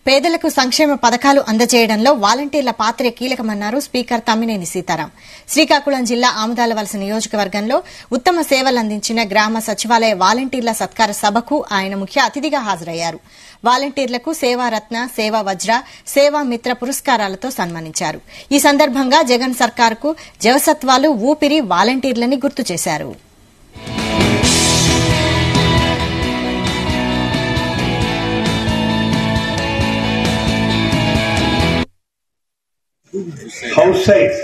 పేదలకు సంక్షేమ పథకాలు అందజేయడంలో వాలంటీర్ల పాత్ర కీలకమన్నారు స్పీకర్ తమ్మినేని సీతారాం. శ్రీకాకుళం జిల్లా ఆముదాలవలస నియోజకవర్గంలో ఉత్తమ సేవలందించిన గ్రామ సచివాలయ వాలంటీర్ల సత్కార సభకు ఆయన ముఖ్య అతిథిగా హాజరయ్యారు. వాలంటీర్లకు సేవారత్న, సేవా వజ్ర, సేవా మిత్ర పురస్కారాలతో సన్మానించారు. ఈ సందర్భంగా జగన్ సర్కారుకు జవసత్వాలు ఊపిరి వాలంటీర్లని గుర్తు చేశారు. హౌస్ సైట్,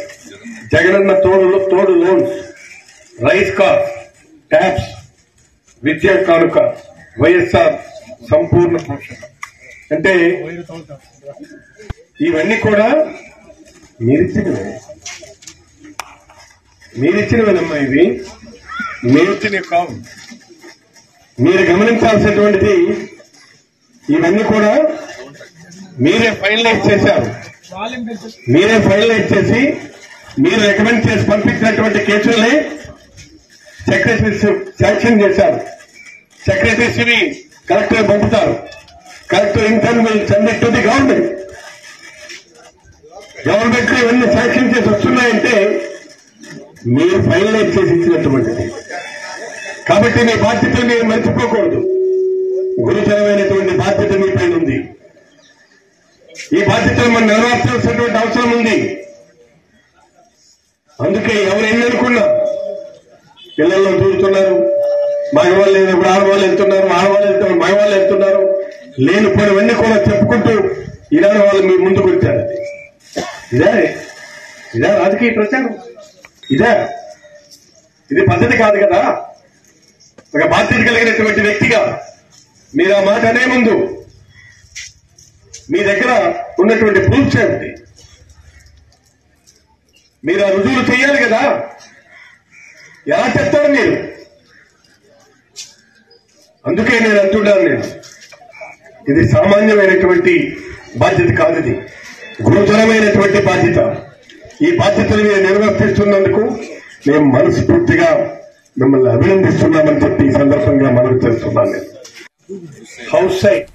జగనన్న తోడు లోన్స్, రైస్ కార్డ్, ట్యాక్స్, విద్యా కానుక, వైఎస్ఆర్ సంపూర్ణ పోషణ అంటే ఇవన్నీ కూడా మీరిచ్చినవేనమ్మా. ఇవి మీరిచ్చినవి కావు. మీరు గమనించాల్సినటువంటిది ఇవన్నీ కూడా మీరే ఫైనలైజ్ చేశారు. మీరే ఫైనలైజ్ చేసి మీరు రికమెండ్ చేసి పంపించినటువంటి కేసుల్ని సెక్రటరీస్ శాంక్షన్ చేశారు. సెక్రటరీస్ని కలెక్టర్ పంపుతారు. Collector intern will send it to the government. Government లో ఇవన్నీ శాంక్షన్ చేసి వస్తున్నాయంటే మీరు ఫైనలైజ్ చేసి ఇచ్చినటువంటిది. కాబట్టి మీ బాధ్యతలు మీరు మర్చిపోకూడదు. గురుతరమైనటువంటి బాధ్యత మీ పైన ఉంది. ఈ బాధ్యతలు మనం నెరవేర్చాల్సినటువంటి అవసరం ఉంది. అందుకే ఎవరు ఎన్ననుకున్నా పిల్లల్లో దూరుతున్నారు, మగవాళ్ళు లేనప్పుడు ఆడవాళ్ళు వెళ్తున్నారు, ఆడవాళ్ళు వెళ్తున్నారు, మగవాళ్ళు వెళ్తున్నారు, లేనిపోయినవన్నీ కూడా చెప్పుకుంటూ ఇలాంటి వాళ్ళు మీ ముందుకు వచ్చారు. ఇదే రాజకీయ ప్రచారం. ఇది పద్ధతి కాదు కదా. ఒక బాధ్యత కలిగినటువంటి వ్యక్తిగా మీరు ఆ మాట అనే ముందు మీ దగ్గర ఉన్నటువంటి ప్రూఫ్స్ ఏమిటి? మీరు ఆ రుజువులు చేయాలి కదా. ఎలా చెప్తారు మీరు? అందుకే నేను అంటున్నాను, ఇది సామాన్యమైనటువంటి బాధ్యత కాదు, ఇది గురుతరమైనటువంటి బాధ్యత. ఈ బాధ్యతలు మీరు నిర్వర్తిస్తున్నందుకు మేము మనస్ఫూర్తిగా మిమ్మల్ని అభినందిస్తున్నామని చెప్పి ఈ సందర్భంగా మనవి చేస్తున్నాను. నేను హౌస్ సైట్